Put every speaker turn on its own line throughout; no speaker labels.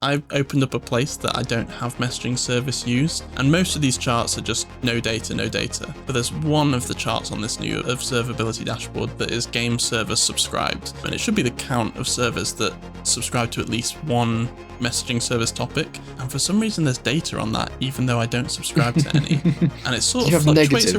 I've opened up a place that I don't have messaging service used, and most of these charts are just no data, no data. But there's one of the charts on this new observability dashboard that is game server subscribed, and it should be the count of servers that subscribe to at least one messaging service topic. And for some reason, there's data on that, even though I don't subscribe to any. And it sort of fluctuates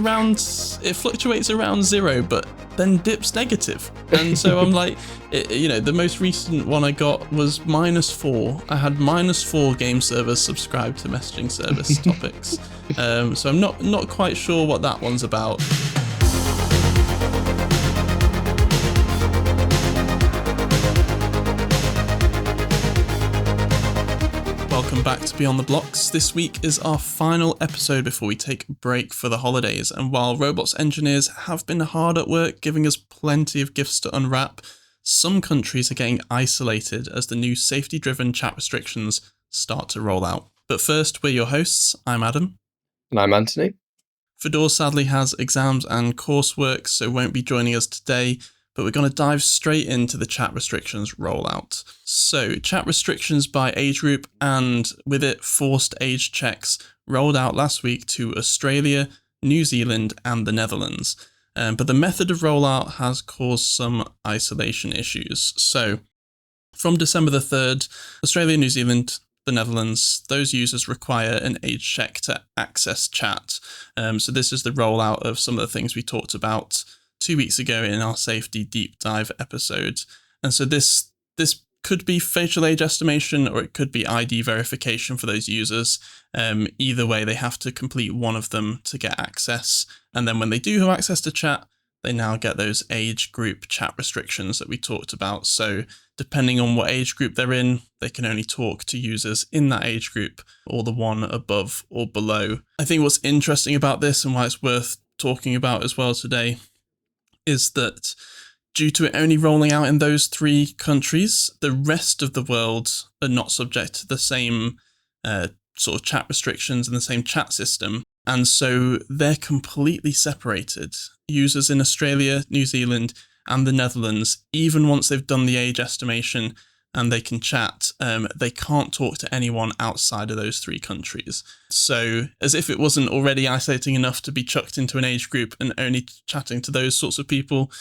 around 0, but then dips negative. And so I'm like, the most recent one I got was -4. I had -4 game servers subscribed to messaging service topics. So I'm not quite sure what that one's about. Welcome back to Beyond the Blocks. This week is our final episode before we take a break for the holidays. And while Roblox engineers have been hard at work giving us plenty of gifts to unwrap, some countries are getting isolated as the new safety-driven chat restrictions start to roll out. But first, we're your hosts. I'm Adam.
And I'm Anthony.
Fedor sadly has exams and coursework, so won't be joining us today. But we're going to dive straight into the chat restrictions rollout. So, chat restrictions by age group and with it forced age checks rolled out last week to Australia, New Zealand and the Netherlands. But the method of rollout has caused some isolation issues. So, from December the 3rd, Australia, New Zealand, the Netherlands, those users require an age check to access chat. So this is the rollout of some of the things we talked about 2 weeks ago in our safety deep dive episode. And so this could be facial age estimation or it could be ID verification for those users. Either way, they have to complete one of them to get access. And then when they do have access to chat, they now get those age group chat restrictions that we talked about. So depending on what age group they're in, they can only talk to users in that age group or the one above or below. I think what's interesting about this and why it's worth talking about as well today is that due to it only rolling out in those 3 countries, the rest of the world are not subject to the same sort of chat restrictions and the same chat system. And so they're completely separated. Users in Australia, New Zealand, and the Netherlands, even once they've done the age estimation and they can chat, they can't talk to anyone outside of those 3 countries. So as if it wasn't already isolating enough to be chucked into an age group and only chatting to those sorts of people,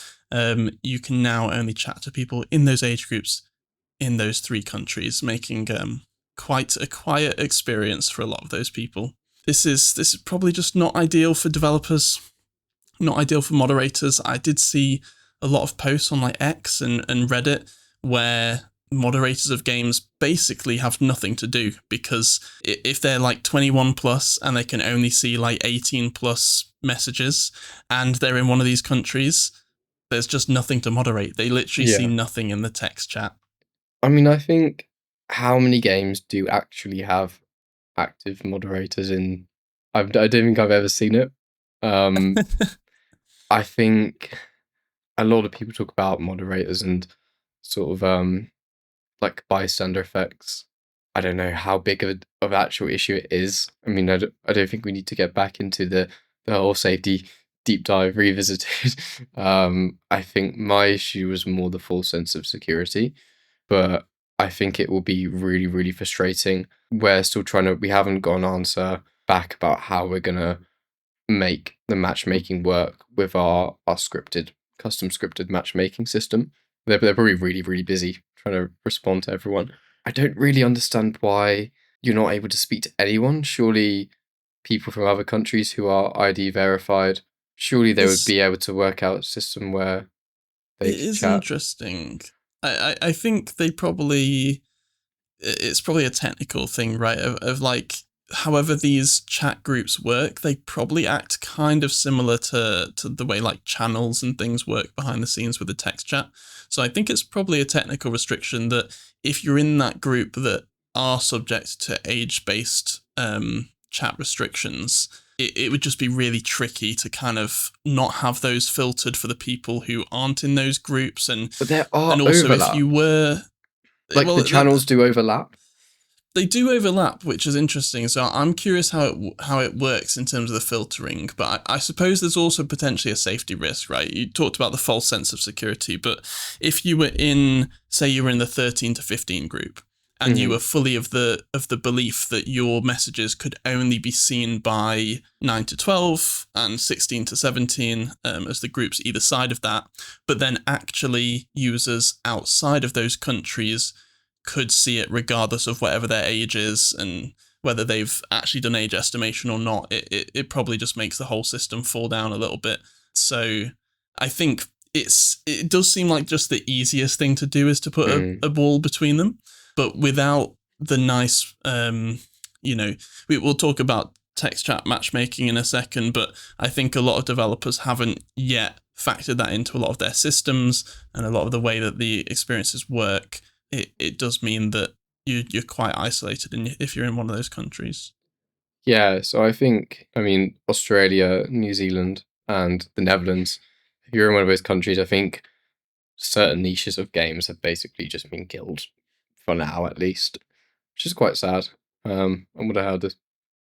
you can now only chat to people in those age groups in those 3 countries, making quite a quiet experience for a lot of those people. This is probably just not ideal for developers, not ideal for moderators. I did see a lot of posts on like X and Reddit where moderators of games basically have nothing to do, because if they're like 21 plus and they can only see like 18 plus messages and they're in one of these countries, there's just nothing to moderate. They literally see nothing in the text chat.
I mean, I think how many games do actually have active moderators in? I don't think I've ever seen it. I think a lot of people talk about moderators and sort of like bystander effects. I don't know how big of actual issue it is. I mean, I don't think we need to get back into the whole safety deep dive revisited. I think my issue was more the full sense of security, but I think it will be really, really frustrating. We're still we haven't got an answer back about how we're going to make the matchmaking work with our custom scripted matchmaking system. They're probably really, really busy trying to respond to everyone. I don't really understand why you're not able to speak to anyone. Surely people from other countries who are ID verified, surely they would be able to work out a system where they can chat. It is
interesting. I think it's probably a technical thing, right? Of like, however these chat groups work, they probably act kind of similar to the way like channels and things work behind the scenes with the text chat. So I think it's probably a technical restriction that if you're in that group that are subject to age-based chat restrictions, it would just be really tricky to kind of not have those filtered for the people who aren't in those groups.
But there are
and also
overlap.
If you were...
Like the channels do overlap?
They do overlap, which is interesting. So I'm curious how it works in terms of the filtering. But I suppose there's also potentially a safety risk, right? You talked about the false sense of security, but if you were in, say you were in the 13 to 15 group, and you were fully of the belief that your messages could only be seen by 9 to 12 and 16 to 17 as the groups either side of that, but then actually users outside of those countries could see it regardless of whatever their age is and whether they've actually done age estimation or not. It probably just makes the whole system fall down a little bit. So I think it does seem like just the easiest thing to do is to put a wall between them, but without the nice, we'll talk about text chat matchmaking in a second, but I think a lot of developers haven't yet factored that into a lot of their systems and a lot of the way that the experiences work. It does mean that you're quite isolated if you're in one of those countries.
Yeah, so I think, Australia, New Zealand, and the Netherlands, if you're in one of those countries, I think certain niches of games have basically just been killed, for now at least, which is quite sad. I wonder how the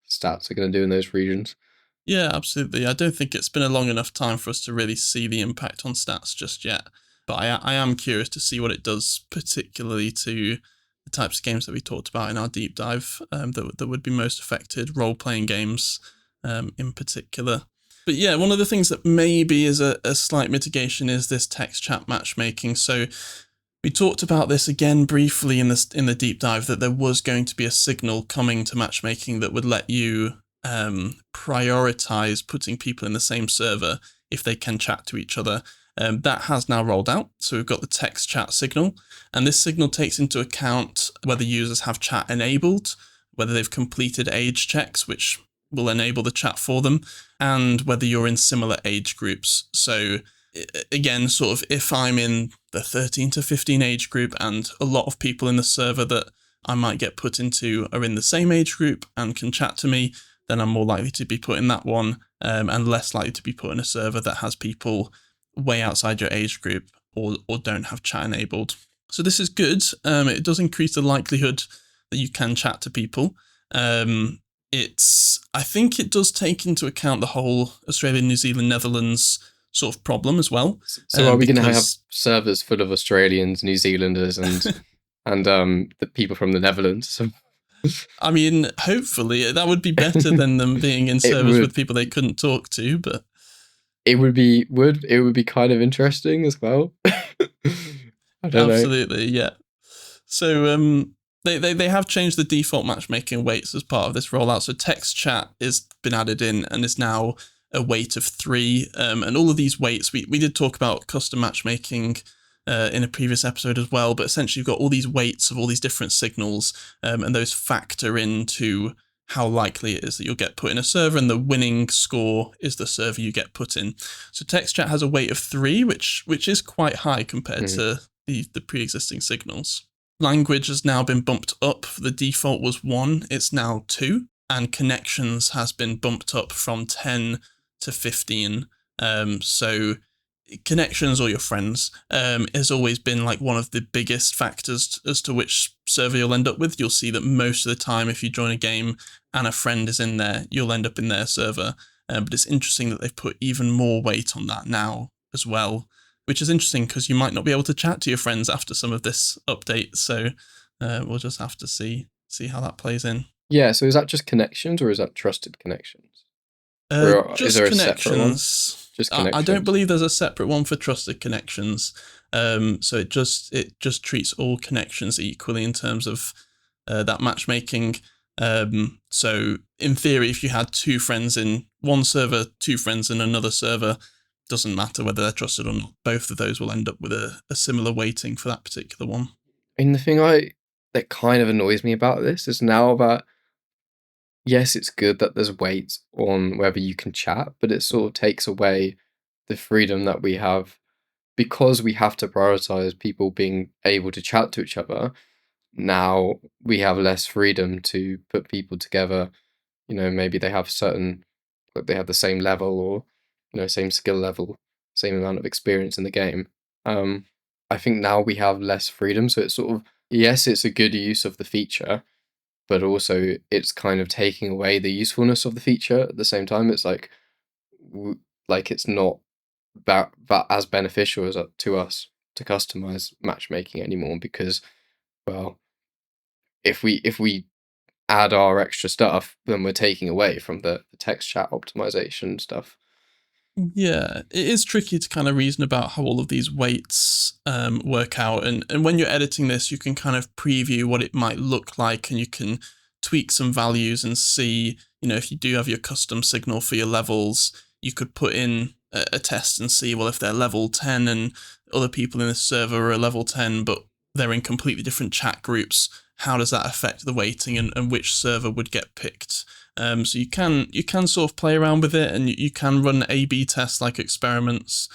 stats are going to do in those regions.
Yeah, absolutely. I don't think it's been a long enough time for us to really see the impact on stats just yet. But I am curious to see what it does, particularly to the types of games that we talked about in our deep dive that would be most affected, role-playing games in particular. But yeah, one of the things that maybe is a slight mitigation is this text chat matchmaking. So we talked about this again briefly in the deep dive, that there was going to be a signal coming to matchmaking that would let you prioritize putting people in the same server if they can chat to each other. That has now rolled out. So we've got the text chat signal, and this signal takes into account whether users have chat enabled, whether they've completed age checks, which will enable the chat for them, and whether you're in similar age groups. So again, sort of if I'm in the 13 to 15 age group and a lot of people in the server that I might get put into are in the same age group and can chat to me, then I'm more likely to be put in that one, and less likely to be put in a server that has people way outside your age group or don't have chat enabled. So this is good. It does increase the likelihood that you can chat to people. I think it does take into account the whole Australia, New Zealand, Netherlands sort of problem as well.
So are we going to have servers full of Australians, New Zealanders, and the people from the Netherlands?
I mean, hopefully that would be better than them being in servers with people they couldn't talk to, but
it would be kind of interesting as well. I don't
Absolutely, yeah. So they have changed the default matchmaking weights as part of this rollout. So text chat has been added in and is now a weight of 3. And all of these weights, we did talk about custom matchmaking in a previous episode as well, but essentially you've got all these weights of all these different signals, and those factor into how likely it is that you'll get put in a server, and the winning score is the server you get put in. So text chat has a weight of 3, which is quite high compared to the pre-existing signals. Language has now been bumped up. The default was 1, it's now 2, and connections has been bumped up from 10 to 15. So connections or your friends has always been like one of the biggest factors as to which server you'll end up with. You'll see that most of the time if you join a game and a friend is in there, you'll end up in their server. But it's interesting that they've put even more weight on that now as well, which is interesting because you might not be able to chat to your friends after some of this update. So we'll just have to see how that plays in.
Yeah, so is that just connections or is that trusted connections?
Just
is there a
connections.
separate one? Just connections.
I don't believe there's a separate one for trusted connections. So it just treats all connections equally in terms of that matchmaking. So in theory, if you had 2 friends in one server, 2 friends in another server, doesn't matter whether they're trusted or not. Both of those will end up with a similar weighting for that particular one.
And the thing that kind of annoys me about this is now that, yes, it's good that there's weight on whether you can chat, but it sort of takes away the freedom that we have because we have to prioritize people being able to chat to each other. Now we have less freedom to put people together. Maybe they have they have the same level or, same skill level, same amount of experience in the game. I think now we have less freedom. So it's sort of, yes, it's a good use of the feature, but also it's kind of taking away the usefulness of the feature at the same time. It's like it's not that as beneficial as to us to customize matchmaking anymore because, well, if we add our extra stuff, then we're taking away from the text chat optimization stuff.
Yeah, it is tricky to kind of reason about how all of these weights work out. And when you're editing this, you can kind of preview what it might look like, and you can tweak some values and see, if you do have your custom signal for your levels, you could put in a test and see, well, if they're level 10 and other people in this server are level 10, but they're in completely different chat groups, how does that affect the weighting, and which server would get picked? So you can sort of play around with it, and you can run A/B tests like experiments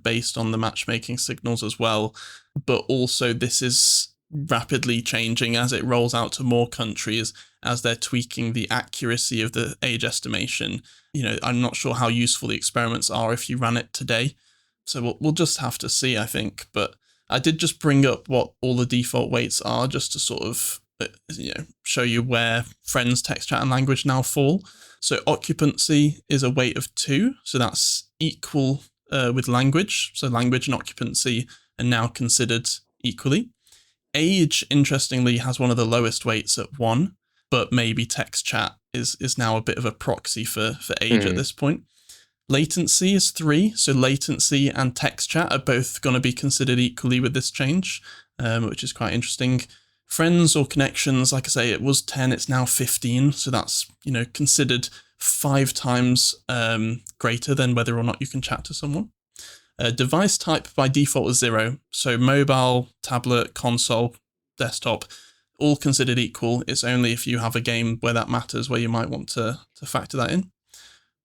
based on the matchmaking signals as well. But also, this is rapidly changing as it rolls out to more countries, as they're tweaking the accuracy of the age estimation. I'm not sure how useful the experiments are if you ran it today. So we'll just have to see, I think. But I did just bring up what all the default weights are, just to sort of show you where friends, text, chat, and language now fall. So occupancy is a weight of 2, so that's equal with language. So language and occupancy are now considered equally. Age, interestingly, has one of the lowest weights at 1, but maybe text chat is now a bit of a proxy for age at this point. Latency is 3, so latency and text chat are both going to be considered equally with this change, which is quite interesting. Friends or connections, like I say, it was 10, it's now 15, so that's considered 5 times greater than whether or not you can chat to someone. Device type by default is 0, so mobile, tablet, console, desktop, all considered equal. It's only if you have a game where that matters, where you might want to factor that in.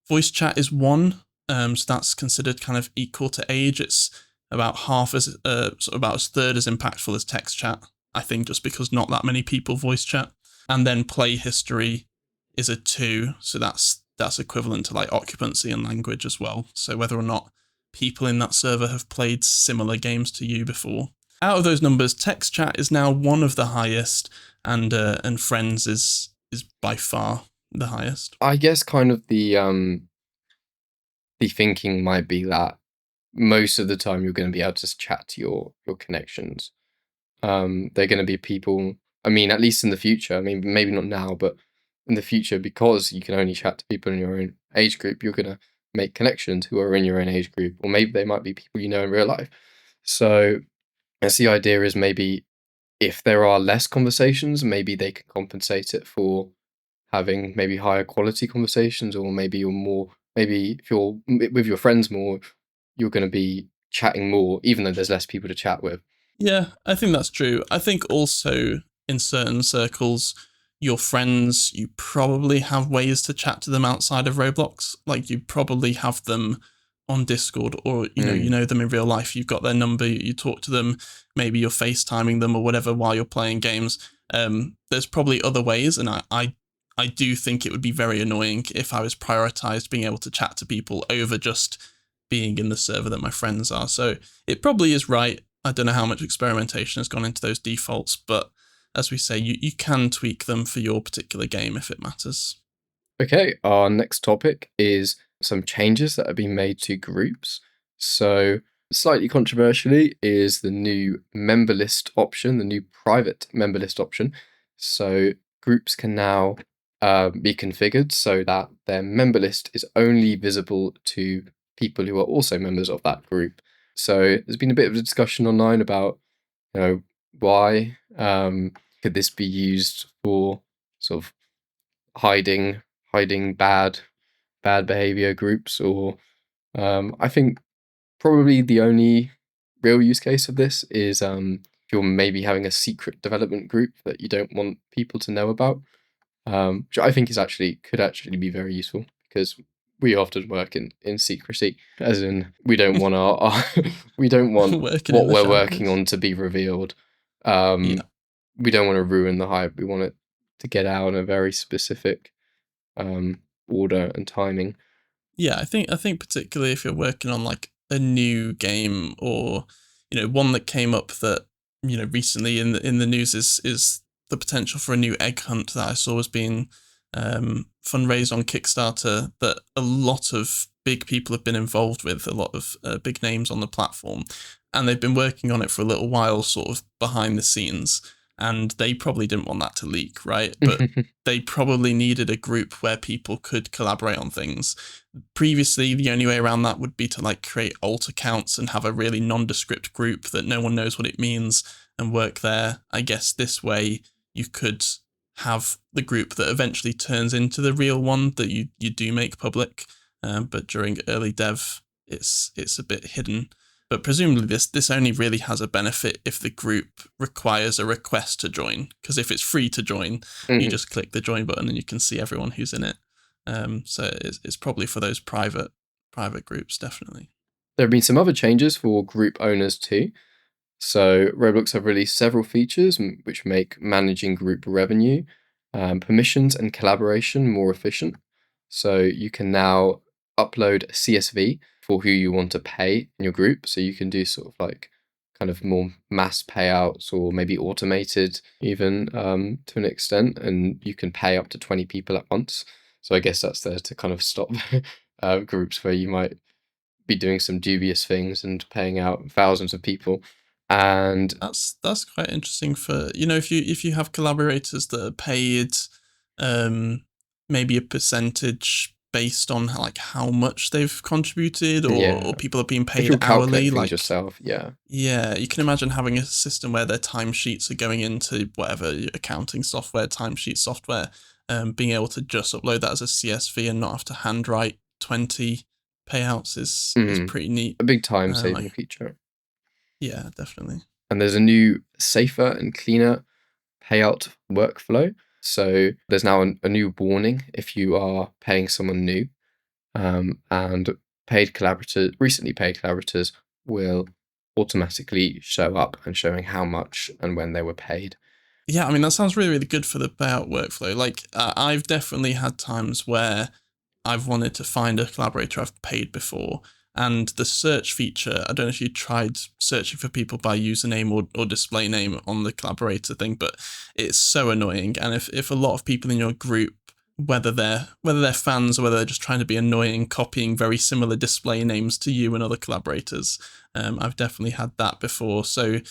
Voice chat is 1, so that's considered kind of equal to age. It's about half as about a third as impactful as text chat, I think, just because not that many people voice chat. And then play history is a 2, so that's equivalent to like occupancy and language as well. So whether or not people in that server have played similar games to you before. Out of those numbers, text chat is now one of the highest, and friends is by far the highest.
I guess kind of the thinking might be that most of the time you're going to be able to chat to your connections. They're going to be people, I mean, at least in the future, I mean, maybe not now, but in the future, because you can only chat to people in your own age group, you're going to make connections who are in your own age group, or maybe they might be people you know in real life. So as the idea is, maybe if there are less conversations, maybe they can compensate it for having maybe higher quality conversations, or maybe if you're with your friends more, you're going to be chatting more, even though there's less people to chat with.
Yeah, I think that's true. I think also in certain circles, your friends, you probably have ways to chat to them outside of Roblox. Like you probably have them on Discord, or you know them in real life. You've got their number, you talk to them, maybe you're FaceTiming them or whatever while you're playing games. There's probably other ways, and I do think it would be very annoying if I was prioritized being able to chat to people over just being in the server that my friends are. So it probably is right. I don't know how much experimentation has gone into those defaults, but as we say, you can tweak them for your particular game if it matters.
Okay, our next topic is some changes that have been made to groups. So slightly controversially is the new member list option, the new private member list option. So groups can now be configured so that their member list is only visible to people who are also members of that group. So there's been a bit of a discussion online about, why could this be used for sort of hiding bad behavior groups, or I think probably the only real use case of this is if you're maybe having a secret development group that you don't want people to know about, which I think could actually be very useful, because we often work in secrecy, as in we don't want our we don't want
Working
what
in the
we're working
shadows.
on to be revealed.
Yeah.
We don't want to ruin the hype. We want it to get out in a very specific order and timing.
Yeah, I think particularly if you're working on like a new game, or one that came up that recently in the news is the potential for a new egg hunt that I saw was being fundraised on Kickstarter, that a lot of big people have been involved with, a lot of big names on the platform, and they've been working on it for a little while, sort of behind the scenes. and they probably didn't want that to leak, right? But they probably needed a group where people could collaborate on things. Previously, the only way around that would be to like create alt accounts and have a really nondescript group that no one knows what it means and work there. I guess this way you could have the group that eventually turns into the real one that you do make public. But during early dev, it's a bit hidden. But presumably this only really has a benefit if the group requires a request to join. Because if it's free to join, you just click the join button and you can see everyone who's in it. So it's probably for those private groups, definitely.
There have been some other changes for group owners too. So Roblox have released several features which make managing group revenue, permissions, and collaboration more efficient. So you can now upload a CSV for who you want to pay in your group. So you can do sort of like kind of more mass payouts or maybe automated even to an extent, and you can pay up to 20 people at once. So I guess that's there to kind of stop groups where you might be doing some dubious things and paying out thousands of people. And
that's quite interesting for, if you have collaborators that are paid maybe a percentage based on like how much they've contributed, or people are being paid
if you'll
hourly,
calculate
like
things yourself,
you can imagine having a system where their timesheets are going into whatever accounting software, timesheet software, being able to just upload that as a CSV and not have to handwrite 20 payouts is pretty neat.
A big time saving feature.
Yeah, definitely.
And there's a new safer and cleaner payout workflow. So there's now a new warning if you are paying someone new, and recently paid collaborators will automatically show up and showing how much and when they were paid.
Yeah, I mean, that sounds really, really good for the payout workflow. Like, I've definitely had times where I've wanted to find a collaborator I've paid before, and the search feature, I don't know if you tried searching for people by username or display name on the collaborator thing, but it's so annoying. And if a lot of people in your group, whether they're fans or whether they're just trying to be annoying, copying very similar display names to you and other collaborators, I've definitely had that before. So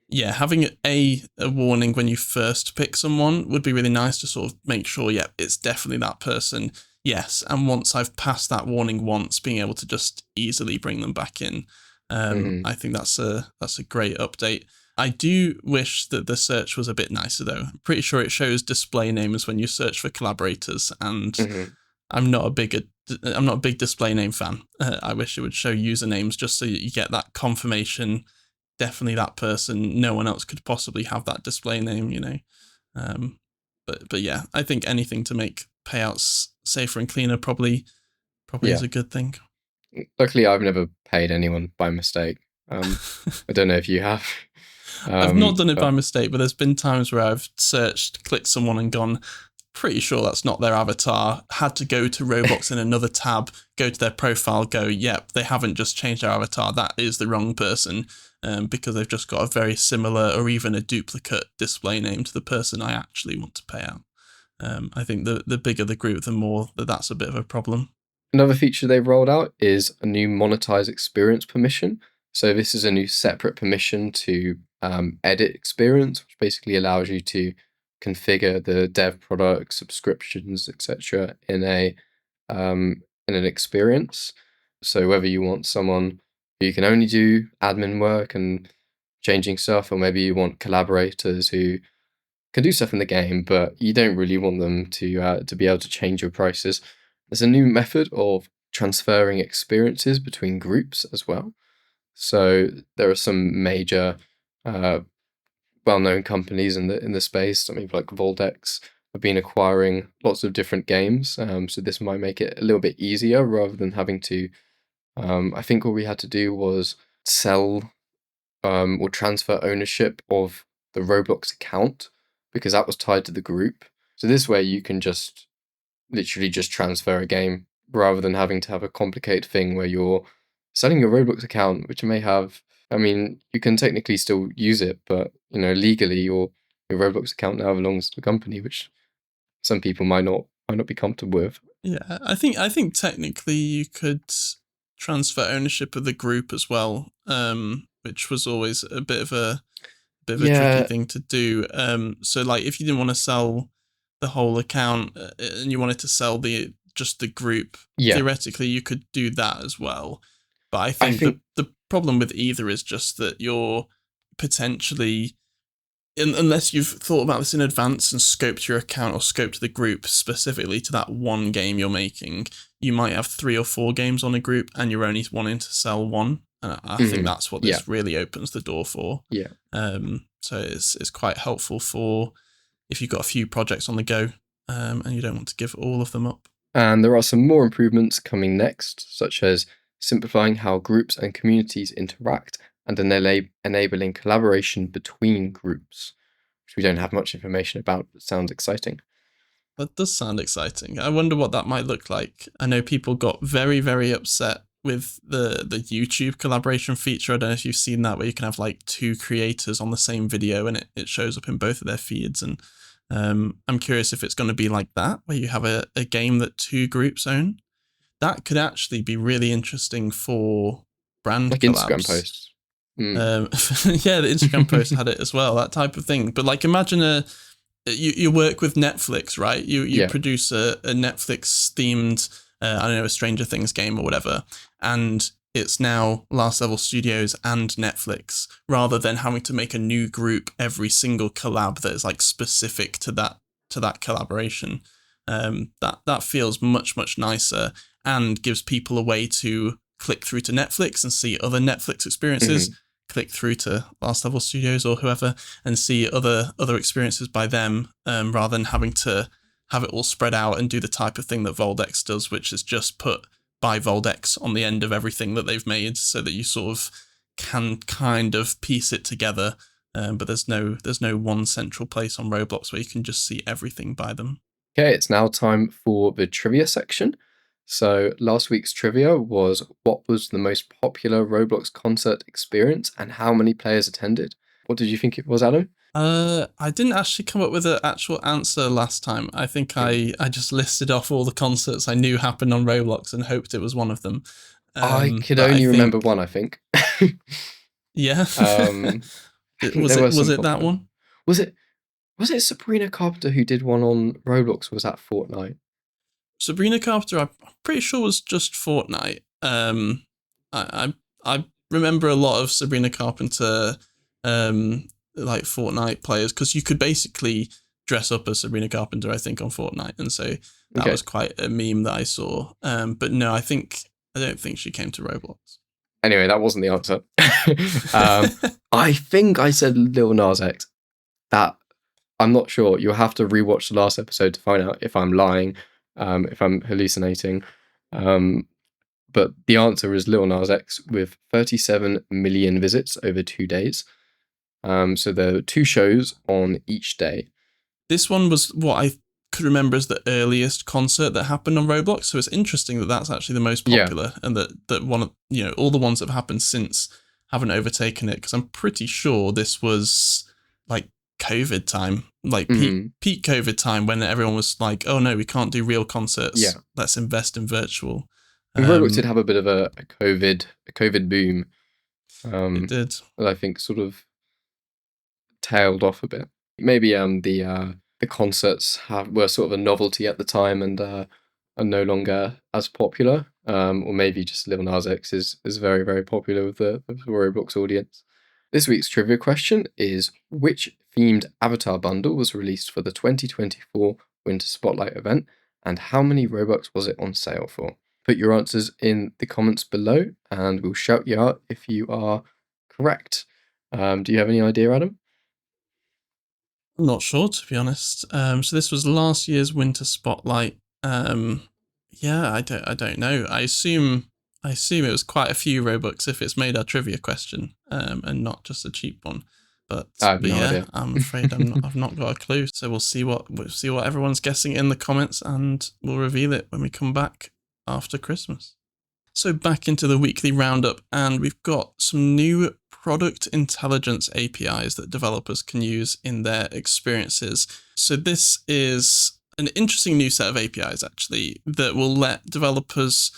yeah, having a warning when you first pick someone would be really nice to sort of make sure, yeah, it's definitely that person. Yes, and once I've passed that warning once, being able to just easily bring them back in. I think that's a great update. I do wish that the search was a bit nicer though. I'm pretty sure it shows display names when you search for collaborators, and I'm not a big display name fan. I wish it would show usernames just so you get that confirmation. Definitely that person. No one else could possibly have that display name, But yeah, I think anything to make payouts safer and cleaner probably is a good thing.
Luckily, I've never paid anyone by mistake. I don't know if you have.
I've not done it by mistake, but there's been times where I've searched, clicked someone and gone, pretty sure that's not their avatar, had to go to Roblox in another tab, go to their profile, go, yep, they haven't just changed their avatar, that is the wrong person, because they've just got a very similar or even a duplicate display name to the person I actually want to pay out. I think the bigger the group, the more that's a bit of a problem.
Another feature they've rolled out is a new Monetize experience permission. So this is a new separate permission to edit experience, which basically allows you to configure the dev product, subscriptions, etc. in an experience. So whether you want someone who can only do admin work and changing stuff, or maybe you want collaborators who can do stuff in the game, but you don't really want them to be able to change your prices. There's a new method of transferring experiences between groups as well. So there are some major well-known companies in the space. I mean, like Voldex have been acquiring lots of different games. So this might make it a little bit easier rather than having to. I think what we had to do was sell or transfer ownership of the Roblox account, because that was tied to the group. So this way you can just literally just transfer a game rather than having to have a complicated thing where you're selling your Roblox account, which may have, I mean, you can technically still use it, but legally your Roblox account now belongs to the company, which some people might not be comfortable with.
Yeah, I think technically you could transfer ownership of the group as well, which was always a bit of a bit of a tricky thing to do. So like if you didn't want to sell the whole account and you wanted to sell just the group, theoretically you could do that as well. But I think the problem with either is just that you're potentially, unless you've thought about this in advance and scoped your account or scoped the group specifically to that one game you're making, you might have 3 or 4 games on a group and you're only wanting to sell one. And I think that's what this really opens the door for.
Yeah.
So it's quite helpful for if you've got a few projects on the go and you don't want to give all of them up.
And there are some more improvements coming next, such as simplifying how groups and communities interact and enabling collaboration between groups, which we don't have much information about, but sounds exciting.
That does sound exciting. I wonder what that might look like. I know people got very, very upset with the YouTube collaboration feature. I don't know if you've seen that, where you can have like 2 creators on the same video and it shows up in both of their feeds. And I'm curious if it's going to be like that, where you have a game that 2 groups own. That could actually be really interesting for brand
like
collabs.
Instagram posts.
Yeah, the Instagram post had it as well, that type of thing. But like imagine you work with Netflix, right? You produce a Netflix themed, I don't know, a Stranger Things game or whatever, and it's now Last Level Studios and Netflix, rather than having to make a new group every single collab that is like specific to that collaboration. That feels much, much nicer and gives people a way to click through to Netflix and see other Netflix experiences, click through to Last Level Studios or whoever and see other experiences by them, rather than having to have it all spread out and do the type of thing that Voldex does, which is just put by Voldex on the end of everything that they've made, so that you sort of can kind of piece it together. But there's no one central place on Roblox where you can just see everything by them.
Okay, it's now time for the trivia section. So last week's trivia was, what was the most popular Roblox concert experience and how many players attended? What did you think it was, Adam?
I didn't actually come up with an actual answer last time. I think I just listed off all the concerts I knew happened on Roblox and hoped it was one of them.
I could only remember one, I think.
Yeah. Was it that one?
Was it Sabrina Carpenter who did one on Roblox, or was that Fortnite?
Sabrina Carpenter, I'm pretty sure was just Fortnite. I remember a lot of Sabrina Carpenter like Fortnite players, because you could basically dress up as Sabrina Carpenter, I think, on Fortnite, and so that was quite a meme that I saw. But no, I don't think she came to Roblox.
Anyway, that wasn't the answer. I think I said Lil Nas X. That I'm not sure. You'll have to rewatch the last episode to find out if I'm lying, if I'm hallucinating. But the answer is Lil Nas X with 37 million visits over 2 days. So there were 2 shows on each day.
This one was what I could remember as the earliest concert that happened on Roblox. So it's interesting that that's actually the most popular, and that one of, all the ones that have happened since haven't overtaken it. Because I'm pretty sure this was like COVID time, like peak COVID time, when everyone was like, "Oh no, we can't do real concerts.
Yeah.
Let's invest in virtual."
And Roblox did have a bit of a COVID boom.
It did.
That I think sort of tailed off a bit. Maybe the concerts were sort of a novelty at the time and are no longer as popular. Or maybe just Lil Nas X is very, very popular with the Roblox audience. This week's trivia question is, which themed avatar bundle was released for the 2024 Winter Spotlight event, and how many Robux was it on sale for? Put your answers in the comments below and we'll shout you out if you are correct. Do you have any idea, Adam?
I'm not sure, to be honest. So this was last year's Winter Spotlight. Yeah, I don't know. I assume it was quite a few Robux if it's made our trivia question, and not just a cheap one. But
idea.
I'm afraid I've not got a clue. So we'll see what everyone's guessing in the comments, and we'll reveal it when we come back after Christmas. So back into the weekly roundup, and we've got some new product intelligence APIs that developers can use in their experiences. So this is an interesting new set of APIs, actually, that will let developers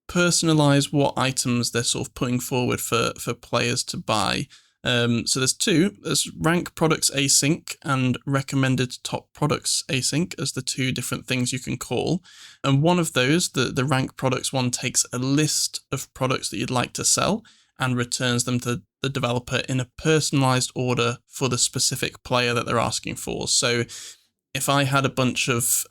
personalize what items they're sort of putting forward for players to buy. So there's two. There's rank products async and recommended top products async as the two different things you can call. And one of those, the rank products one, takes a list of products that you'd like to sell and returns them to the developer in a personalized order for the specific player that they're asking for. So if I had a bunch of,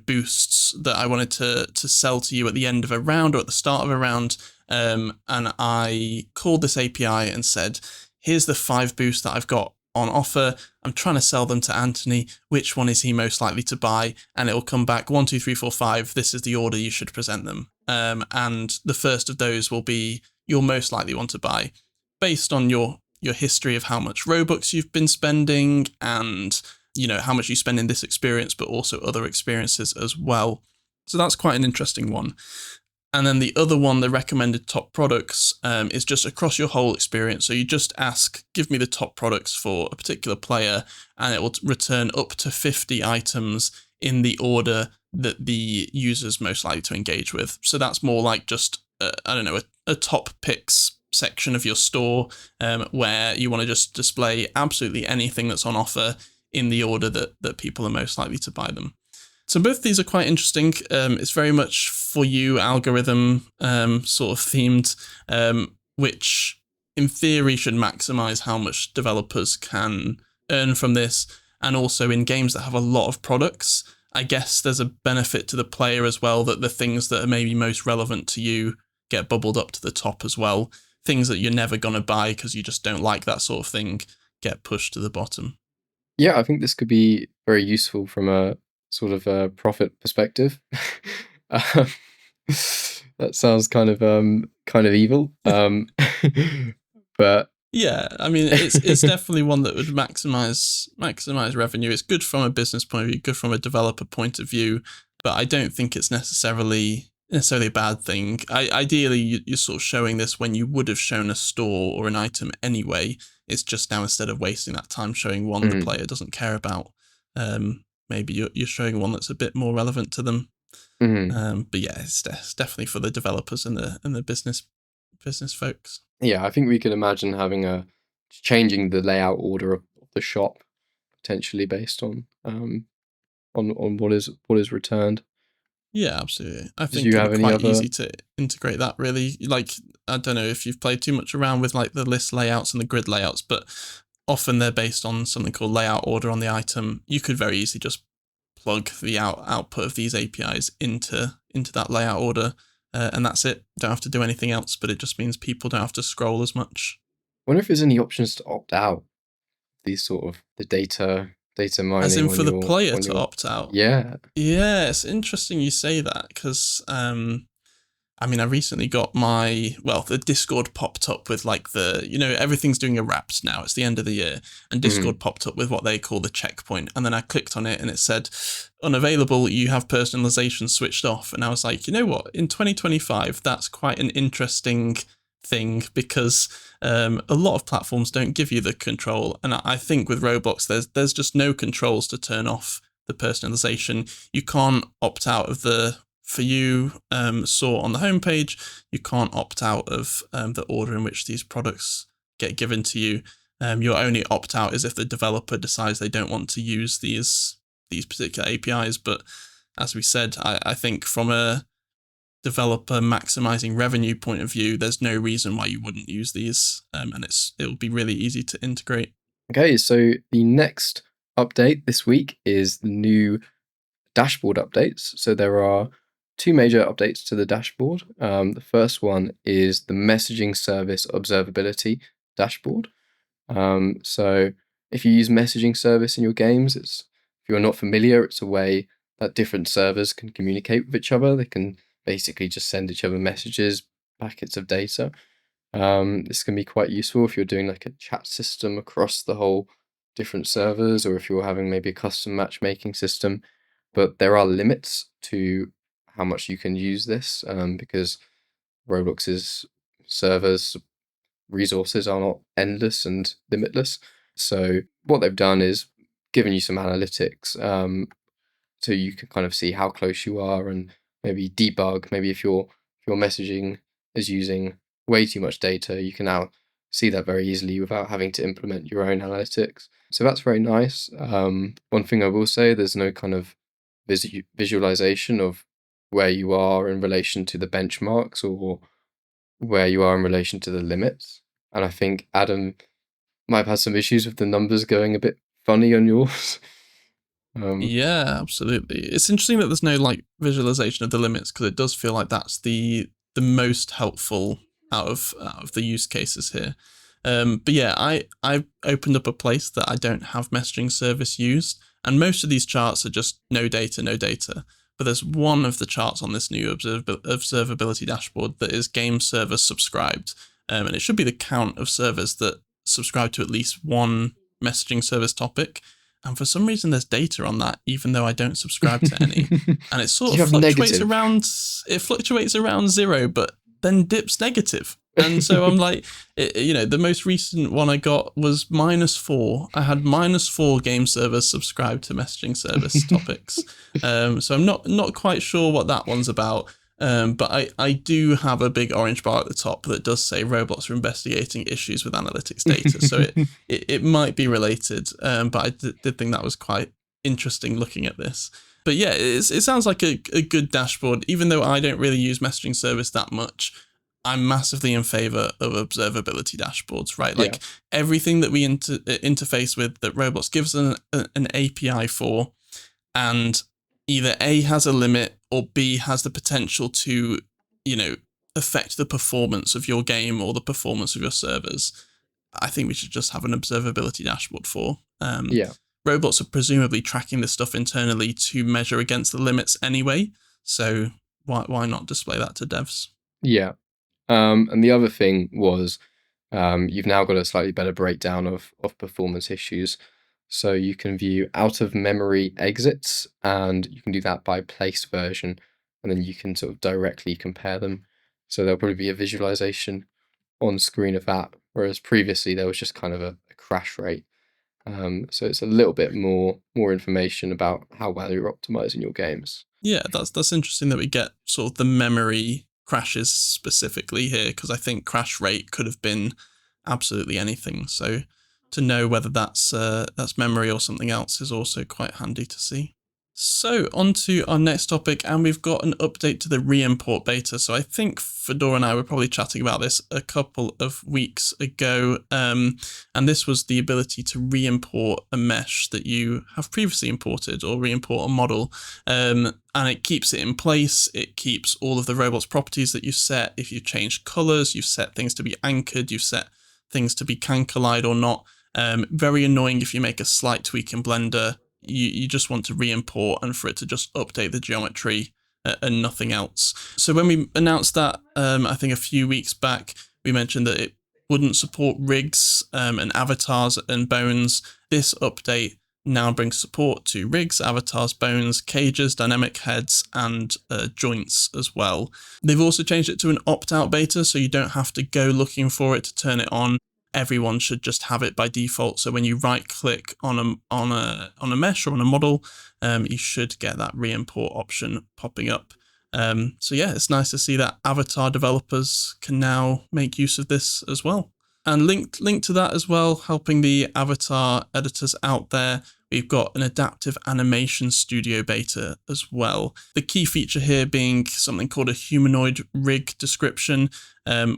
boosts that I wanted to sell to you at the end of a round or at the start of a round, and I called this API and said, here's the 5 boosts that I've got on offer. I'm trying to sell them to Anthony. Which one is he most likely to buy? And it will come back 1, 2, 3, 4, 5. This is the order you should present them. And the first of those will be your most likely one to buy based on your history of how much Robux you've been spending and how much you spend in this experience, but also other experiences as well. So that's quite an interesting one. And then the other one, the recommended top products, is just across your whole experience. So you just ask, give me the top products for a particular player, and it will return up to 50 items in the order that the user's most likely to engage with. So that's more like just, a top picks section of your store, where you want to just display absolutely anything that's on offer in the order that people are most likely to buy them. So both of these are quite interesting. It's very much for you algorithm sort of themed, which in theory should maximize how much developers can earn from this. And also in games that have a lot of products, I guess there's a benefit to the player as well, that the things that are maybe most relevant to you get bubbled up to the top as well. Things that you're never going to buy because you just don't like that sort of thing get pushed to the bottom.
Yeah, I think this could be very useful from a sort of a profit perspective. Um, that sounds kind of evil. But
yeah, I mean, it's definitely one that would maximize revenue. It's good from a business point of view, good from a developer point of view, but I don't think it's necessarily a bad thing. Ideally, you're sort of showing this when you would have shown a store or an item anyway. It's just now, instead of wasting that time showing one the player doesn't care about, maybe you're showing one that's a bit more relevant to them. But yeah, it's definitely for the developers and the business folks.
Yeah, I think we could imagine having changing the layout order of the shop potentially based on what is returned.
Yeah, absolutely. I
Did
think
you
it'd
have
be
any
quite
other?
easy to integrate that, really. Like, I don't know if you've played too much around with like the list layouts and the grid layouts, but often they're based on something called layout order on the item. You could very easily just plug the output of these APIs into that layout order, and that's it. Don't have to do anything else, but it just means people don't have to scroll as much.
I wonder if there's any options to opt out these sort of the data
As in
mining
for the player
when
to
you're
opt out.
yeah.
Yeah, it's interesting you say that because I mean, I recently got the Discord popped up with like everything's doing a wrapped now. It's the end of the year, and Discord popped up with what they call the checkpoint. And then I clicked on it and it said, unavailable, you have personalization switched off. And I was like, you know what? In 2025, that's quite an interesting thing because a lot of platforms don't give you the control. And I think with Roblox, there's just no controls to turn off the personalization. You can't opt out of the for you sort on the homepage. You can't opt out of the order in which these products get given to you. Your only opt out is if the developer decides they don't want to use these particular APIs. But as we said, I think from a developer maximizing revenue point of view, there's no reason why you wouldn't use these, and it'll be really easy to integrate.
Okay, so the next update this week is the new dashboard updates. So there are 2 major updates to the dashboard. The first one is the messaging service observability dashboard. So if you use messaging service in your games, if you're not familiar, it's a way that different servers can communicate with each other. They can basically just send each other messages, packets of data. This can be quite useful if you're doing like a chat system across the whole different servers, or if you're having maybe a custom matchmaking system. But there are limits to how much you can use this, because Roblox's servers resources are not endless and limitless. So what they've done is given you some analytics, so you can kind of see how close you are and maybe debug. Maybe if your messaging is using way too much data, you can now see that very easily without having to implement your own analytics. So that's very nice. One thing I will say, there's no kind of visualization of where you are in relation to the benchmarks or where you are in relation to the limits. And I think Adam might have had some issues with the numbers going a bit funny on yours.
Yeah, absolutely. It's interesting that there's no like visualization of the limits, because it does feel like that's the most helpful out of the use cases here. But yeah, I opened up a place that I don't have messaging service used, and most of these charts are just no data, no data. But there's one of the charts on this new observability dashboard that is game server subscribed, and it should be the count of servers that subscribe to at least one messaging service topic. And for some reason, there's data on that, even though I don't subscribe to any. And it sort of fluctuates around 0, but then dips negative. And so I'm like, the most recent one I got was -4. I had -4 game servers subscribed to messaging service topics. So I'm not quite sure what that one's about. But I do have a big orange bar at the top that does say Roblox are investigating issues with analytics data. So it might be related, but I did think that was quite interesting looking at this. But yeah, it sounds like a good dashboard. Even though I don't really use messaging service that much, I'm massively in favor of observability dashboards, right? Like everything that we interface with that Roblox gives an API for, and either A has a limit or B has the potential to, affect the performance of your game or the performance of your servers, I think we should just have an observability dashboard for. Robots are presumably tracking this stuff internally to measure against the limits anyway. So why not display that to devs?
Yeah. And the other thing was, you've now got a slightly better breakdown of performance issues. So you can view out of memory exits, and you can do that by place version, and then you can sort of directly compare them. So there'll probably be a visualization on screen of that, whereas previously there was just kind of a crash rate. So it's a little bit more information about how well you're optimizing your games.
Yeah, that's interesting that we get sort of the memory crashes specifically here, because I think crash rate could have been absolutely anything. So to know whether that's memory or something else is also quite handy to see. So on to our next topic, and we've got an update to the Reimport beta. So I think Fedora and I were probably chatting about this a couple of weeks ago, and this was the ability to reimport a mesh that you have previously imported, or reimport a model, and it keeps it in place. It keeps all of the Roblox properties that you set. If you've changed colors, you've set things to be anchored, you've set things to be can collide or not. Very annoying if you make a slight tweak in Blender. You just want to re-import and for it to just update the geometry and nothing else. So when we announced that, I think a few weeks back, we mentioned that it wouldn't support rigs and avatars and bones. This update now brings support to rigs, avatars, bones, cages, dynamic heads, and joints as well. They've also changed it to an opt-out beta, so you don't have to go looking for it to turn it on. Everyone should just have it by default. So when you right click on a mesh or on a model, you should get that re-import option popping up. So yeah, it's nice to see that avatar developers can now make use of this as well. And linked to that as well, helping the avatar editors out there, we've got an adaptive animation studio beta as well. The key feature here being something called a humanoid rig description,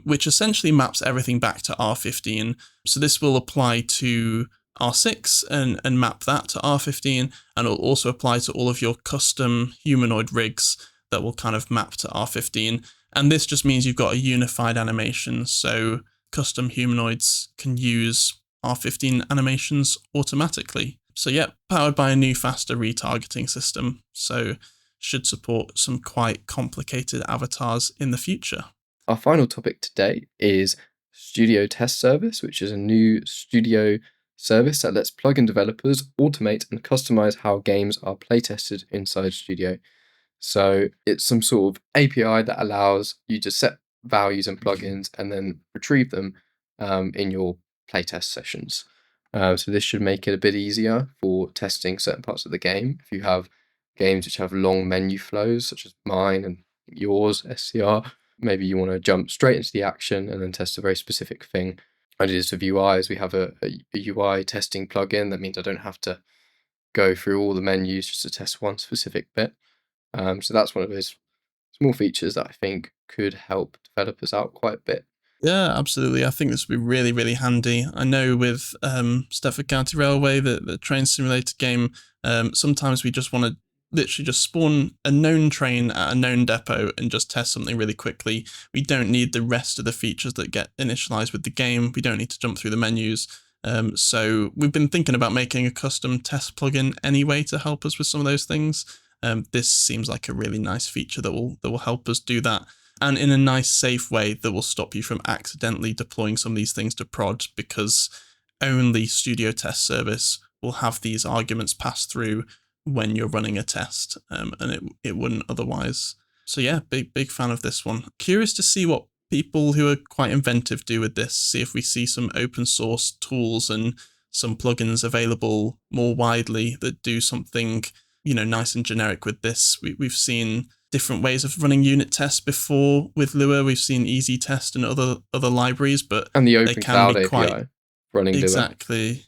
which essentially maps everything back to R15. So this will apply to R6 and map that to R15, and it'll also apply to all of your custom humanoid rigs that will kind of map to R15. And this just means you've got a unified animation, so custom humanoids can use R15 animations automatically. So yeah, powered by a new faster retargeting system, so should support some quite complicated avatars in the future.
Our final topic today is StudioTestService, which is a new studio service that lets plugin developers automate and customize how games are playtested inside Studio. So it's some sort of API that allows you to set values and plugins and then retrieve them in your playtest sessions. So this should make it a bit easier for testing certain parts of the game. If you have games which have long menu flows, such as mine and yours, SCR, maybe you want to jump straight into the action and then test a very specific thing. ideas of UIs. We have a UI testing plugin. That means I don't have to go through all the menus just to test one specific bit. So that's one of those small features that I think could help developers out quite a bit.
Yeah, absolutely. I think this would be really, really handy. I know with Stepford County Railway, the train simulator game, sometimes we just want to literally just spawn a known train at a known depot and just test something really quickly. We don't need the rest of the features that get initialized with the game. We don't need to jump through the menus. So we've been thinking about making a custom test plugin anyway to help us with some of those things. This seems like a really nice feature that will help us do that, and in a nice, safe way that will stop you from accidentally deploying some of these things to prod, because only StudioTestService will have these arguments pass through when you're running a test, and it wouldn't otherwise. So yeah, big fan of this one. Curious to see what people who are quite inventive do with this, see if we see some open source tools and some plugins available more widely that do something, nice and generic with this. We've seen different ways of running unit tests before with Lua. We've seen Easy Test and other libraries, but
And the
they
Open
can
Cloud
be
API
quite
running Lua.
exactly.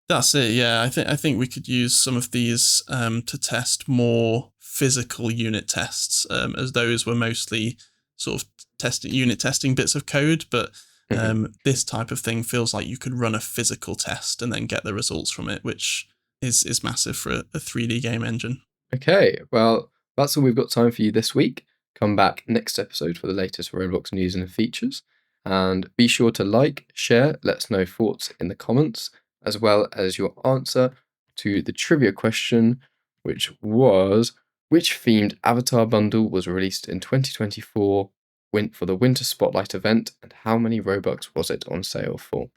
That's it. Yeah, I think we could use some of these to test more physical unit tests, as those were mostly sort of unit testing bits of code, but this type of thing feels like you could run a physical test and then get the results from it, which is massive for a 3D game engine.
Okay, well, that's all we've got time for you this week. Come back next episode for the latest Roblox news and features. And be sure to like, share, let us know thoughts in the comments, as well as your answer to the trivia question, which was, which themed avatar bundle was released in 2024 for the Winter Spotlight event, and how many Robux was it on sale for?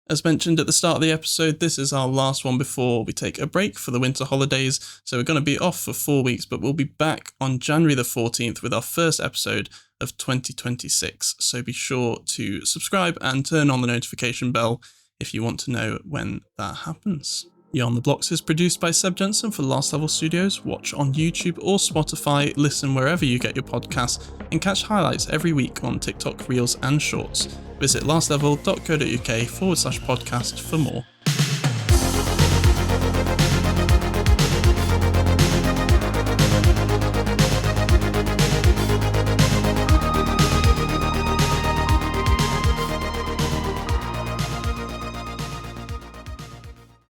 As mentioned at the start of the episode, this is our last one before we take a break for the winter holidays. So we're going to be off for 4 weeks, but we'll be back on January the 14th with our first episode of 2026. So be sure to subscribe and turn on the notification bell if you want to know when that happens. Beyond the Blox is produced by Seb Jensen for Last Level Studios. Watch on YouTube or Spotify, listen wherever you get your podcasts, and catch highlights every week on TikTok, Reels and Shorts. Visit lastlevel.co.uk/podcast for more.